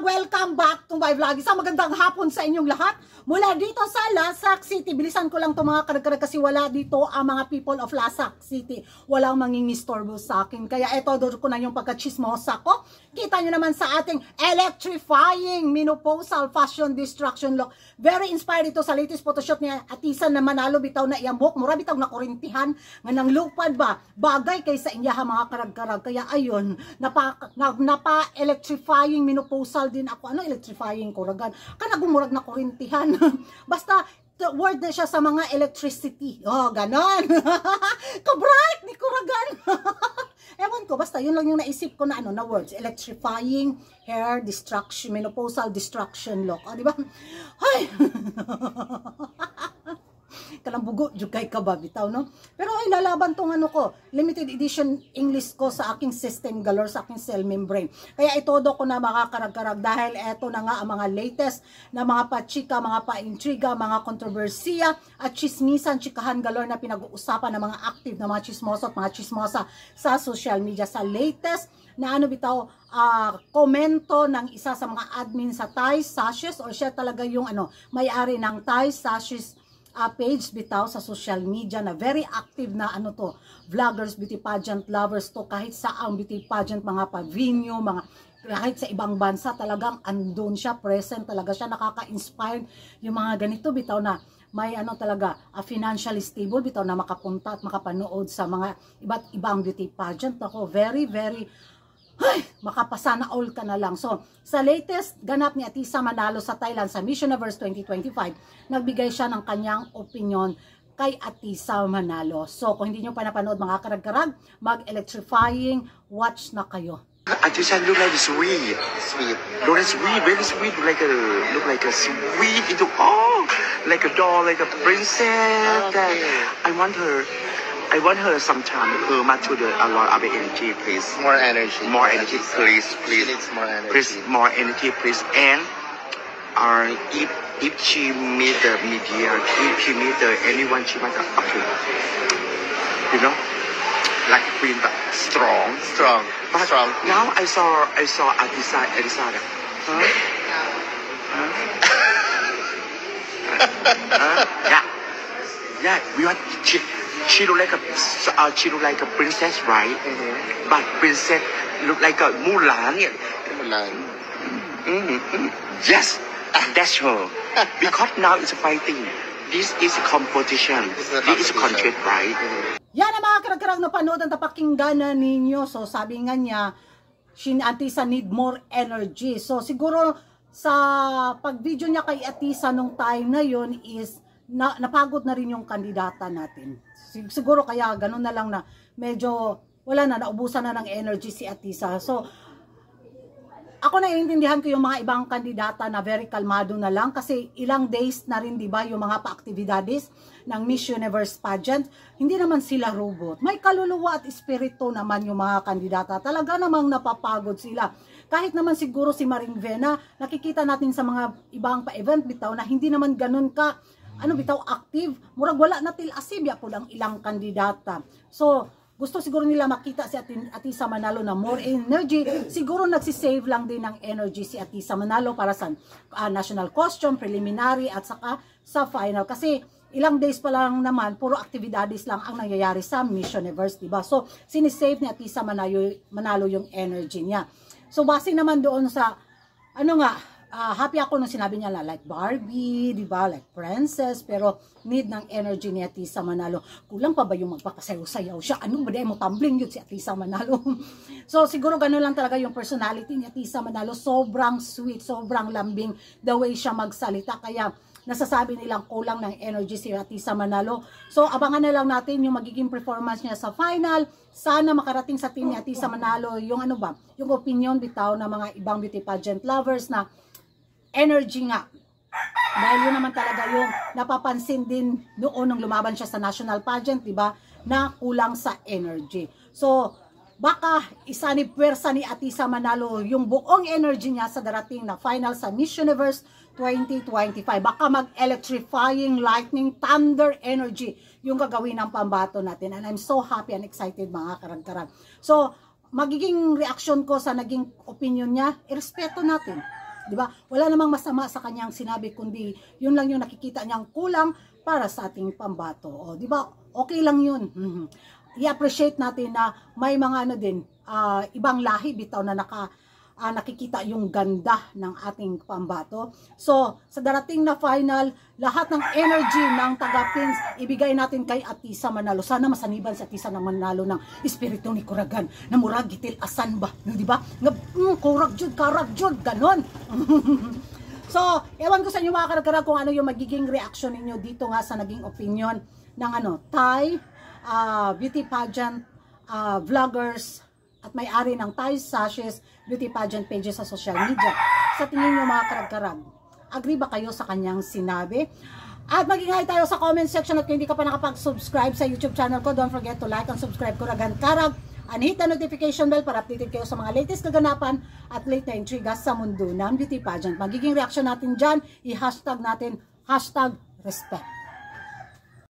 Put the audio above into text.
Welcome back to my vlog. Isang magandang hapon sa inyong lahat. Mula dito sa Lasak City. Bilisan ko lang ito mga karag-karag kasi wala dito ang mga people of Lasak City. Walang mangingistorbo sa akin. Kaya ito, doon ko na yung pagkachismosa ko. Kita nyo naman sa ating electrifying menopausal fashion destruction look. Very inspired ito sa latest photoshoot niya. Atisan na manalo bitaw na iyang buhok. Mura bitaw na korintihan. Nga nang lupad ba? Bagay kay sa inyaha mga karag-karag. Kaya ayun, napa-electrifying menopausal din ako. Ano electrifying kuragan? Kanagumurag na korintihan. Basta word na siya sa mga electricity. Oh, ganon. Kabright ni kuragan. Ewan ko, basta yun lang yung naisip ko na ano na words. Electrifying hair destruction, menopausal destruction look. Oh, di ba? Ay. Kalambugo, jugay ka ba, bitaw, no? Pero ay, lalaban tong ano ko, limited edition English ko sa aking system galore, sa aking cell membrane. Kaya itodo ko na makakarag-karag dahil eto na nga ang mga latest na mga pachika, mga paintriga, mga kontrobersiya at chismisan, chikahan galore na pinag-uusapan ng mga active na mga chismoso at mga chismosa sa social media. Sa latest na ano bitaw, komento ng isa sa mga admin sa Thai Sashes, or siya talaga yung ano, may-ari ng Thai Sashes page bitaw sa social media na very active na ano to, vloggers, beauty pageant lovers to, kahit sa ang beauty pageant, mga pavinyo, mga kahit sa ibang bansa talagang andun siya, present talaga siya, nakaka-inspire yung mga ganito bitaw na may ano talaga, financially stable bitaw na makapunta at makapanood sa mga iba't ibang beauty pageant. Ako, very ay, makapasana all ka na lang. So, sa latest ganap ni Atisa Manalo sa Thailand sa Miss Universe 2025, nagbigay siya ng kanyang opinion kay Atisa Manalo. So, kung hindi nyo pa napanood mga karag-karag, mag-electrifying watch na kayo. Atisa look like sweet. Look like sweet, very sweet, look like a sweet into like a doll, like a princess. Okay. I want her sometime much to the a lot of energy, please. More energy. More energy, please. She needs more energy. Please, more energy, please. And if she meet the media, if she meet anyone, she might okay. You know, like queen, but strong. But Strong. now I saw Atisa. Yeah. We want she look like a princess, right? Mm-hmm. But princess look like a Mulan. Yes, that's her. Because now it's fighting. This is a competition. This is a contest, right? Yan ang mga karag-karag na panood ang tapakinggan ninyo. So, sabi nga niya, Atisa need more energy. So, siguro sa pag-video niya kay Atisa nung time na yun is napagod na rin yung kandidata natin. Siguro kaya ganun na lang na medyo wala na, naubusan na ng energy si Atisa. So, ako naiintindihan ko yung mga ibang kandidata na very kalmado na lang kasi ilang days na rin, di ba, yung mga pa-actividades ng Miss Universe pageant. Hindi naman sila robot. May kaluluwa at espiritu naman yung mga kandidata. Talaga namang napapagod sila. Kahit naman siguro si Maring Vena, nakikita natin sa mga ibang pa-event bitaw na hindi naman ganun ka bitaw active, murag wala na til asibya po lang ilang kandidata. So, gusto siguro nila makita si Atisa Manalo na more energy. Siguro nagsisave lang din ng energy si Atisa Manalo para sa national costume, preliminary at saka sa final. Kasi ilang days pa lang naman, puro activities lang ang nangyayari sa Miss Universe, diba? So, sinisave ni Atisa Manalo yung energy niya. So, base naman doon sa, happy ako nung sinabi niya like Barbie, di ba? Like princess, pero need ng energy ni Atisa Manalo. Kulang pa ba yung magpapasayaw-sayaw siya? Ano ba mo tumbling yun si Atisa Manalo? So siguro gano'n lang talaga yung personality ni Atisa Manalo. Sobrang sweet, sobrang lambing the way siya magsalita. Kaya nasasabi nilang kulang ng energy si Atisa Manalo. So abangan na lang natin yung magiging performance niya sa final. Sana makarating sa team ni Atisa Manalo yung yung opinion bitaw ng mga ibang beauty pageant lovers na energy nga. Dahil yun naman talaga yung napapansin din noon nung lumaban siya sa national pageant, di ba? Na kulang sa energy. So, baka isa ni pwersa ni Atisa Manalo yung buong energy niya sa darating na final sa Miss Universe 2025. Baka mag-electrifying lightning thunder energy yung gagawin ng pambato natin. And I'm so happy and excited mga karag-karag. So, magiging reaction ko sa naging opinion niya, irespeto natin. Di ba? Wala namang masama sa kanyang sinabi, kundi yun lang yung nakikita niyang kulang para sa ating pambato. O, di ba? Okay lang yun. I-appreciate natin na may mga ano din, ibang lahi bitaw na nakikita yung ganda ng ating pambato. So, sa darating na final, lahat ng energy ng taga-Pins, ibigay natin kay Atisa Manalo. Sana masaniban si Atisa na Manalo ng espiritu ni Kuragan, na murag gitil asan ba? Di ba? Karag jud, ganon. So, ewan ko sa inyo mga karag-karag kung ano yung magiging reaction ninyo dito nga sa naging opinion ng Thai beauty pageant vloggers at may-ari ng Thai Sashes beauty pageant pages sa social media. Sa tingin nyo mga karag-karag, agree ba kayo sa kanyang sinabi? At mag-ingay tayo sa comment section at kung hindi ka pa nakapag-subscribe sa YouTube channel ko, don't forget to like and subscribe Kuragan Karag and hit the notification bell para updated kayo sa mga latest kaganapan at late na intriga sa mundo ng beauty pageant. Magiging reaction natin dyan, i-hashtag natin, #respect.